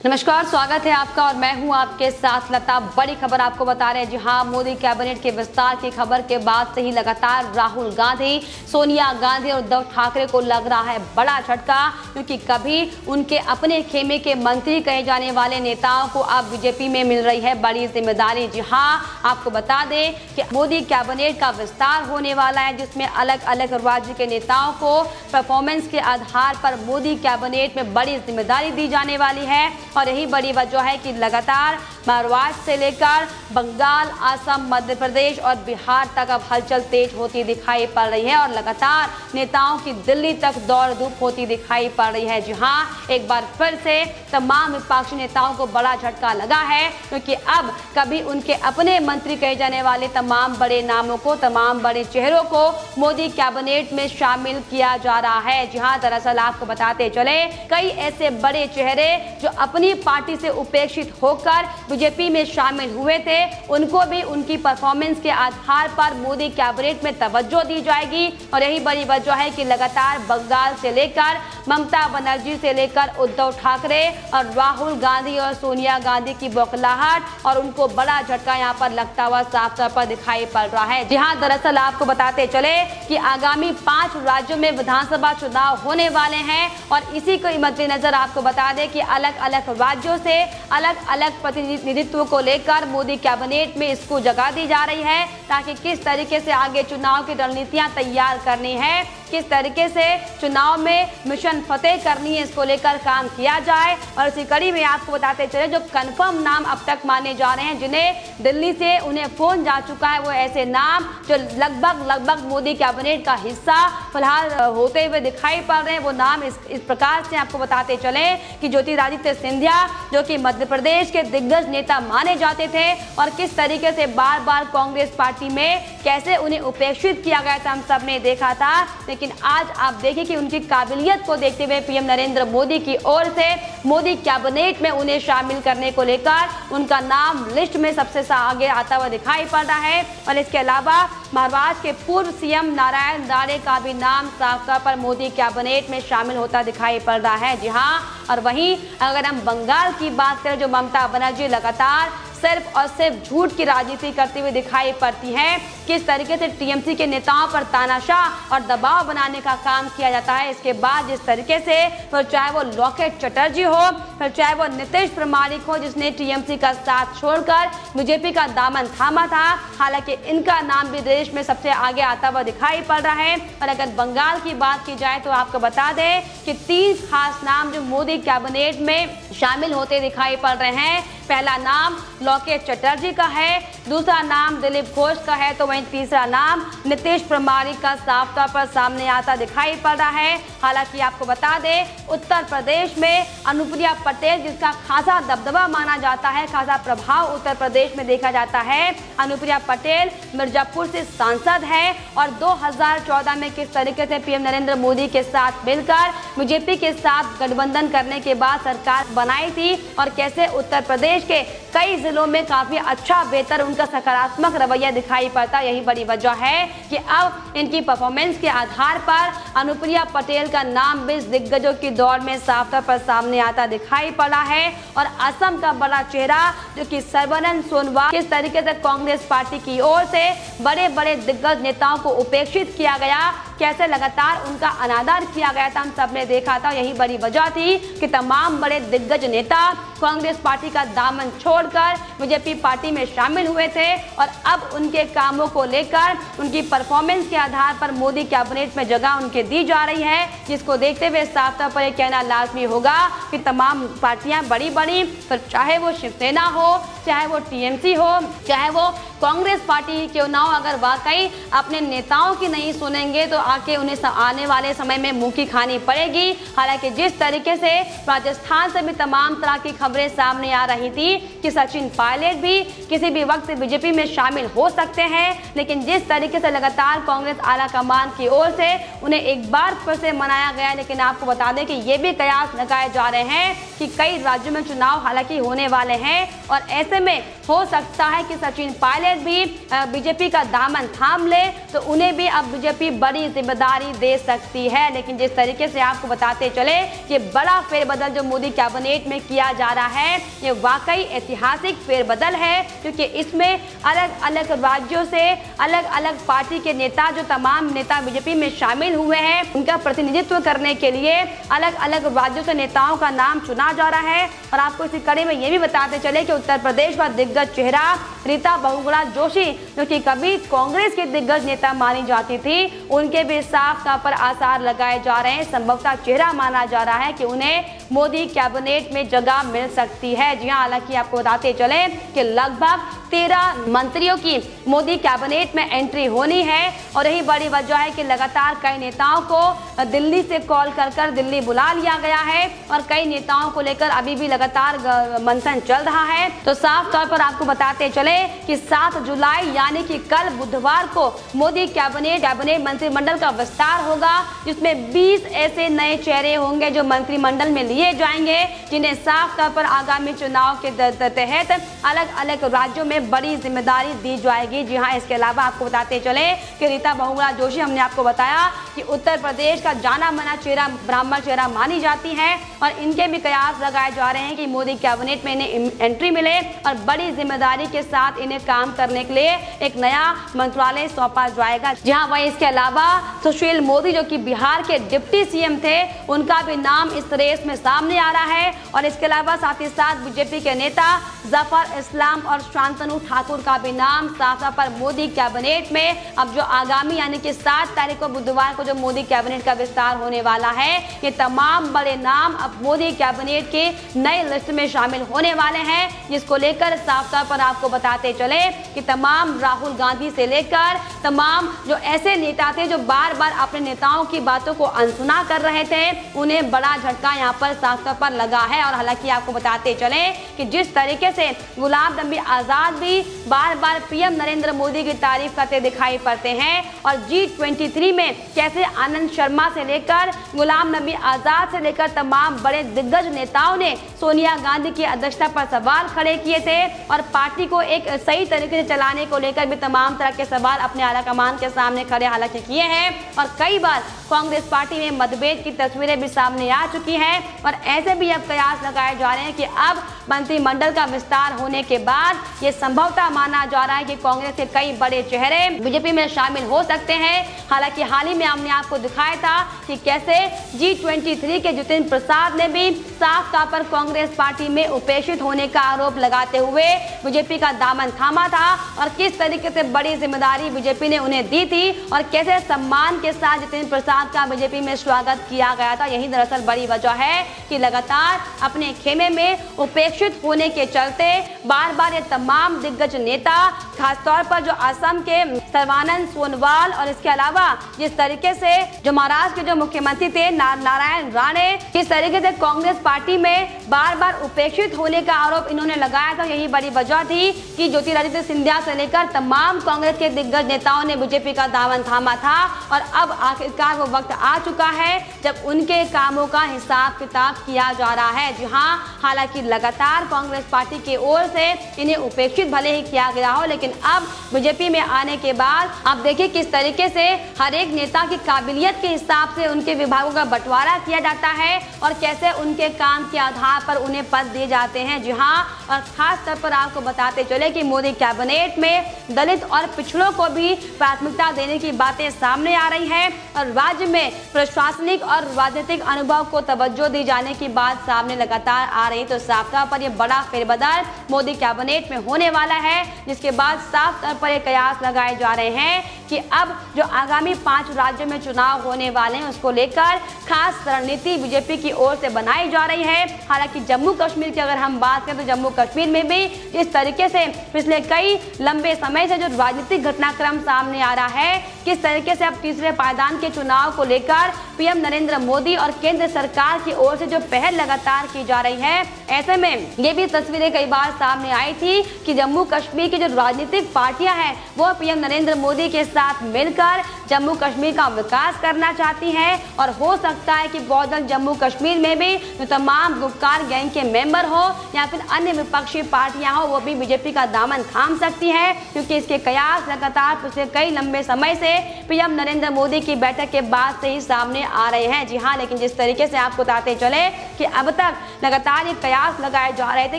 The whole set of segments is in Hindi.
नमस्कार, स्वागत है आपका और मैं हूं आपके साथ लता। बड़ी खबर आपको बता रहे हैं। जी हां, मोदी कैबिनेट के विस्तार की खबर के बाद से ही लगातार राहुल गांधी, सोनिया गांधी और उद्धव ठाकरे को लग रहा है बड़ा झटका, क्योंकि कभी उनके अपने खेमे के मंत्री कहे जाने वाले नेताओं को अब बीजेपी में मिल रही है बड़ी जिम्मेदारी। जी हां, आपको बता दें कि मोदी कैबिनेट का विस्तार होने वाला है, जिसमें अलग अलग राज्य के नेताओं को परफॉर्मेंस के आधार पर मोदी कैबिनेट में बड़ी जिम्मेदारी दी जाने वाली है। और यही बड़ी वजह है कि लगातार महाराष्ट्र से लेकर बंगाल, असम, मध्य प्रदेश और बिहार तक अब हलचल तेज होती दिखाई पड़ रही है और लगातार नेताओं की दिल्ली तक दौड़ धूप होती दिखाई पड़ रही है। जी हां, एक बार फिर से तमाम विपक्षी नेताओं को बड़ा झटका लगा है, क्योंकि अब कभी उनके अपने मंत्री कहे जाने वाले तमाम बड़े नामों को, तमाम बड़े चेहरों को मोदी कैबिनेट में शामिल किया जा रहा है। जी हां, दरअसल आपको बताते चले, कई ऐसे बड़े चेहरे जो अपनी पार्टी से उपेक्षित होकर बीजेपी में शामिल हुए थे, उनको भी उनकी परफॉर्मेंस के आधार पर मोदी कैबिनेट में तवज्जो दी जाएगी। और यही बड़ी वजह है कि लगातार बंगाल से लेकर ममता बनर्जी से लेकर उद्धव ठाकरे और राहुल गांधी और सोनिया गांधी की बौखलाहट और उनको बड़ा झटका यहां पर लगता हुआ साफ तौर पर दिखाई पड़ रहा है। जी हां, दरअसल आपको बताते चले कि आगामी 5 राज्यों में विधानसभा चुनाव होने वाले हैं और इसी के मद्देनजर आपको बता दें कि अलग अलग राज्यों से अलग अलग प्रतिनिधित्व को लेकर मोदी कैबिनेट में इसको जगह दी जा रही है, ताकि किस तरीके से आगे चुनाव की रणनीतियां तैयार करनी है, किस तरीके से चुनाव में मिशन फतेह करनी है, इसको लेकर काम किया जाए। और इसी कड़ी में आपको बताते चले, जो कंफर्म नाम अब तक माने जा रहे हैं, जिन्हें दिल्ली से उन्हें फोन जा चुका है, वो ऐसे नाम जो लगभग मोदी कैबिनेट का हिस्सा फिलहाल होते हुए दिखाई पड़ रहे हैं। वो नाम इस प्रकार से आपको बताते चले कि ज्योतिरादित्य सिंधिया, जो कि मध्य प्रदेश के दिग्गज नेता माने जाते थे और किस तरीके से बार बार कांग्रेस पार्टी में कैसे उन्हें उपेक्षित किया गया था, हम सब ने देखा था। लेकिन आज आप देखिए कि उनकी काबिलियत को देखते हुए पीएम नरेंद्र मोदी की ओर से मोदी कैबिनेट में उन्हें शामिल करने को लेकर उनका नाम लिस्ट में सबसे आगे आता हुआ दिखाई पड़ रहा है। और इसके अलावा महाराष्ट्र के पूर्व सीएम नारायण राणे का भी नाम साफ तौर पर मोदी कैबिनेट में शामिल होता दिखाई पड़ रहा है। जी हाँ, और वहीं अगर हम बंगाल की बात करें, जो ममता बनर्जी लगातार सिर्फ और सिर्फ झूठ की राजनीति करती हुई दिखाई पड़ती है, किस तरीके से टीएमसी के नेताओं पर तानाशाह और दबाव बनाने का काम किया जाता है। इसके बाद जिस तरीके से फिर चाहे वो लोकेट चटर्जी हो, फिर चाहे वो नीतीश प्रमाणिक हो, जिसने टीएमसी का साथ छोड़कर बीजेपी का दामन थामा था, हालांकि इनका नाम भी देश में सबसे आगे आता हुआ दिखाई पड़ रहा है। और अगर बंगाल की बात की जाए तो आपको बता दें कि 3 खास नाम जो मोदी कैबिनेट में शामिल होते दिखाई पड़ रहे हैं। पहला नाम लोकेट चटर्जी का है, दूसरा नाम दिलीप घोष का है, तो वहीं तीसरा नाम नीतीश प्रमाणिक का साफ तौर पर सामने आता दिखाई पड़ रहा है। हालांकि आपको बता दें, उत्तर प्रदेश में अनुप्रिया पटेल, जिसका खासा दबदबा माना जाता है, खासा प्रभाव उत्तर प्रदेश में देखा जाता है। अनुप्रिया पटेल मिर्जापुर से सांसद है और 2014 में किस तरीके से पीएम नरेंद्र मोदी के साथ मिलकर बीजेपी के साथ गठबंधन करने के बाद सरकार बनाई थी और कैसे उत्तर प्रदेश के कई जिलों में काफी अच्छा, बेहतर उनका सकारात्मक रवैया दिखाई पड़ता। यही बड़ी वजह है कि अब इनकी परफॉर्मेंस के आधार पर अनुप्रिया पटेल का नाम भी दिग्गजों की दौड़ में साफ तौर पर सामने आता दिखाई पड़ा है। और असम का बड़ा चेहरा जो कि सर्बानंद सोनोवाल, किस तरीके से कांग्रेस पार्टी की ओर से बड़े बड़े दिग्गज नेताओं को उपेक्षित किया गया, कैसे लगातार उनका अनादर किया गया था, हम सब ने देखा था। यही बड़ी वजह थी कि तमाम बड़े दिग्गज नेता कांग्रेस पार्टी का दामन छोड़कर बीजेपी पार्टी में शामिल हुए थे और अब उनके कामों को लेकर, उनकी परफॉर्मेंस के आधार पर मोदी कैबिनेट में जगह उनके दी जा रही है, जिसको देखते हुए साफ तौर पर यह कहना लाजमी होगा कि तमाम पार्टियां बड़ी फिर चाहे वो शिवसेना हो, चाहे वो टीएमसी हो, चाहे वो कांग्रेस पार्टी क्यों ना हो, अगर वाकई अपने नेताओं की नहीं सुनेंगे तो आके उन्हें आने वाले समय में मुंह की खानी पड़ेगी। हालांकि जिस तरीके से राजस्थान से भी तमाम तरह की खबरें सामने आ रही थी कि सचिन पायलट भी किसी भी वक्त बीजेपी में शामिल हो सकते हैं, लेकिन जिस तरीके से लगातार कांग्रेस आला कमान की ओर से उन्हें एक बार फिर से मनाया गया, लेकिन आपको बता दें कि ये भी कयास लगाए जा रहे हैं कि कि कई राज्यों में चुनाव हालांकि होने वाले हैं और ऐसे में हो सकता है कि सचिन पायलट भी बीजेपी का दामन थाम ले, तो उन्हें भी अब बीजेपी बड़ी जिम्मेदारी दे सकती है। लेकिन जिस तरीके से आपको बताते चले कि बड़ा फेरबदल जो मोदी कैबिनेट में किया जा रहा है, ये वाकई ऐतिहासिक फेरबदल है, क्योंकि इसमें अलग अलग राज्यों से अलग अलग पार्टी के नेता, जो तमाम नेता बीजेपी में शामिल हुए हैं, उनका प्रतिनिधित्व करने के लिए अलग अलग राज्यों से नेताओं का नाम चुना जा रहा है। और आपको इसी कड़ी में ये भी बताते चले कि उत्तर प्रदेश का दिग्गज चेहरा रीता बहुगुणा जोशी, जो कि कभी कांग्रेस के दिग्गज नेता मानी जाती थी, उनके भी साफ तौर पर आसार लगाए जा रहे हैं। संभवतः चेहरा माना जा रहा है कि उन्हें मोदी कैबिनेट में जगह मिल सकती है। जी हां, हालांकि आपको बताते चले कि लगभग 13 मंत्रियों की मोदी कैबिनेट में एंट्री होनी है और यही बड़ी वजह है कि लगातार कई नेताओं को दिल्ली से कॉल कर दिल्ली बुला लिया गया है और कई नेताओं को लेकर अभी भी लगातार मंथन चल रहा है। तो साफ तौर पर आपको बताते चले कि 7 जुलाई यानी कि कल बुधवार को मोदी कैबिनेट मंत्रिमंडल का विस्तार होगा, जिसमें 20 ऐसे नए चेहरे होंगे जो मंत्रिमंडल में लिए जाएंगे, जिन्हें साफ तौर पर आगामी चुनाव के तहत अलग अलग राज्यों में बड़ी जिम्मेदारी दी जाएगी। जी हां, इसके अलावा आपको बताते चले कि रीता बहुगुणा जोशी, हमने आपको बताया कि उत्तर प्रदेश का जाना माना चेहरा, ब्राह्मण चेहरा मानी जाती है और इनके भी कयास लगाए जा रहे हैं कि मोदी कैबिनेट में इन्हें एंट्री मिले और बड़ी जिम्मेदारी के साथ इन्हें काम करने के लिए एक नया मंत्रालय सौंपा जाएगा। जी हां, वहीं इसके अलावा सुशील मोदी, जो कि बिहार के डिप्टी सीएम थे, उनका भी नाम इस रेस में सामने आ रहा है। और इसके अलावा साथ ही साथ बीजेपी के नेता जफर इस्लाम और शांतनु ठाकुर का भी नाम साफ पर मोदी कैबिनेट में अब जो आगामी यानी कि 7 तारीख को बुधवार को जो मोदी कैबिनेट का विस्तार होने वाला है, ये तमाम बड़े नाम अब मोदी कैबिनेट के नए लिस्ट में शामिल होने वाले हैं, जिसको लेकर साफ तौर पर आपको बताते चले कि तमाम राहुल गांधी से लेकर तमाम जो ऐसे नेता थे जो बार बार अपने नेताओं की बातों को अनसुना कर रहे थे, उन्हें बड़ा झटका यहाँ पर साफ तौर पर लगा है। और हालांकि आपको बताते चले कि जिस तरीके से गुलाम नबी आजाद भी बार बार पीएम नरेंद्र मोदी की तारीफ करते दिखाई पड़ते हैं और G23 में कैसे आनंद शर्मा से लेकर गुलाम नबी आजाद से लेकर तमाम बड़े दिग्गज नेताओं ने सोनिया गांधी की अध्यक्षता पर सवाल खड़े किए थे और पार्टी को एक सही तरीके से चलाने को लेकर भी तमाम तरह के सवाल अपने आलाकमान के सामने खड़े हालांकि किए हैं और कई बार कांग्रेस पार्टी में मतभेद की तस्वीरें भी सामने आ चुकी हैं। और ऐसे भी अब कयास लगाए जा रहे हैं कि अब मंत्रिमंडल का विस्तार होने के बाद ये संभवतः माना जा रहा है कि कांग्रेस के कई बड़े चेहरे बीजेपी में शामिल हो सकते हैं। हालांकि हाल ही में हमने आपको दिखाया था कि कैसे G23 के जितेंद्र प्रसाद ने भी साफ तौर पर कांग्रेस पार्टी में उपेक्षित होने का आरोप लगाते हुए बीजेपी का दामन थामा था और किस तरीके से बड़ी जिम्मेदारी बीजेपी ने उन्हें दी थी और कैसे सम्मान के साथ जितेंद्र प्रसाद का बीजेपी में स्वागत किया गया था। यही दरअसल बड़ी वजह है कि लगातार अपने खेमे में उपेक्षित होने के चलते बार बार ये तमाम दिग्गज नेता, खासतौर पर जो असम के सर्बानंद सोनोवाल और इसके अलावा जिस तरीके से जो महाराष्ट्र के जो मुख्यमंत्री थे नारायण राणे, किस तरीके से कांग्रेस पार्टी में बार बार उपेक्षित होने का आरोप इन्होंने लगाया था। यही बड़ी वजह थी कि ज्योतिरादित्य सिंधिया से लेकर तमाम कांग्रेस के दिग्गज नेताओं ने बीजेपी का दामन थामा था और अब आखिरकार वो वक्त आ चुका है जब उनके कामों का हिसाब किताब किया जा रहा है। जी हाँ, हालांकि लगातार कांग्रेस पार्टी की ओर से इन्हें उपेक्षित भले ही किया गया हो, लेकिन अब बीजेपी में आने के बाद आप देखिए किस तरीके से हर एक नेता की काबिलियत के हिसाब से उनके विभागों का बंटवारा किया जाता है और कैसे उनके काम के आधार पर उन्हें पद दिए जाते हैं। जी हाँ, और खास तौर पर आपको बताते चले कि मोदी कैबिनेट में दलित और पिछड़ों को भी प्राथमिकता देने की बातें सामने आ रही है और राज्य में प्रशासनिक और राजनीतिक अनुभव को तवज्जो दी जाने की बात सामने लगातार आ रही। तो साफ तौर पर यह बड़ा फेरबदल मोदी कैबिनेट में होने वाला है, जिसके बाद साफ तौर पर यह कयास लगाए जा रहे हैं कि अब जो आगामी 5 राज्यों में चुनाव होने वाले हैं उसको लेकर खास रणनीति बीजेपी की ओर से बनाई जा रही है। हालांकि जम्मू कश्मीर की अगर हम बात करें तो जम्मू कश्मीर में भी इस तरीके से पिछले कई लंबे समय से जो राजनीतिक घटनाक्रम सामने आ रहा है, किस तरीके से अब तीसरे पायदान के चुनाव को लेकर पीएम नरेंद्र मोदी और केंद्र सरकार की ओर से जो पहल लगातार की जा रही है, ऐसे में ये भी तस्वीरें कई बार सामने आई थी कि जम्मू कश्मीर की जो राजनीतिक पार्टियां हैं वो पीएम नरेंद्र मोदी के साथ मिलकर जम्मू कश्मीर का विकास करना चाहती हैं और हो सकता है कि बहुत जल्द जम्मू कश्मीर में भी जो तमाम गुपकार गैंग के मेंबर हो या फिर अन्य विपक्षी पार्टियां हो वो भी बीजेपी का दामन थाम सकती हैं, क्योंकि इसके कयास लगातार पिछले कई लंबे समय से पीएम नरेंद्र मोदी की बैठक के बाद से ही सामने आ रहे हैं। जी हाँ, लेकिन जिस तरीके से आपको बताते चले कि अब तक लगातार ये कयास लगाए जा रहे थे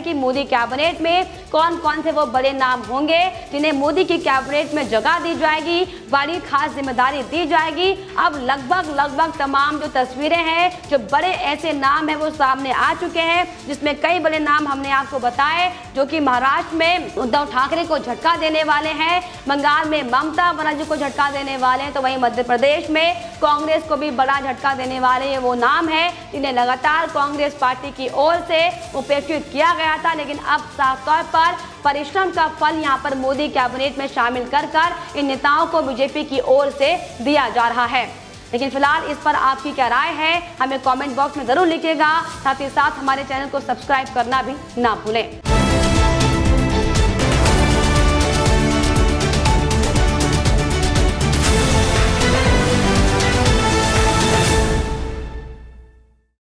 कि मोदी कैबिनेट में कौन कौन से वो बड़े नाम होंगे जिन्हें मोदी की कैबिनेट में जगह दी जाएगी, बड़ी खास जिम्मेदारी दी जाएगी। अब लगभग तमाम जो तस्वीरें हैं, जो बड़े ऐसे नाम हैं वो सामने आ चुके हैं, जिसमें कई बड़े नाम हमने आपको बताए जो कि महाराष्ट्र में उद्धव ठाकरे को झटका देने वाले हैं, बंगाल में ममता बनर्जी को झटका देने वाले हैं, तो वहीं मध्य प्रदेश में कांग्रेस को भी बड़ा झटका देने वाले ये वो नाम है जिन्हें लगातार कांग्रेस पार्टी की ओर से उपेक्षित किया गया था, लेकिन अब साफ तौर पर परिश्रम का फल यहां पर मोदी कैबिनेट में शामिल कर इन नेताओं को बीजेपी की ओर से दिया जा रहा है। लेकिन फिलहाल इस पर आपकी क्या राय है हमें कमेंट बॉक्स में जरूर लिखिएगा, साथ ही साथ हमारे चैनल को सब्सक्राइब करना भी ना भूलें।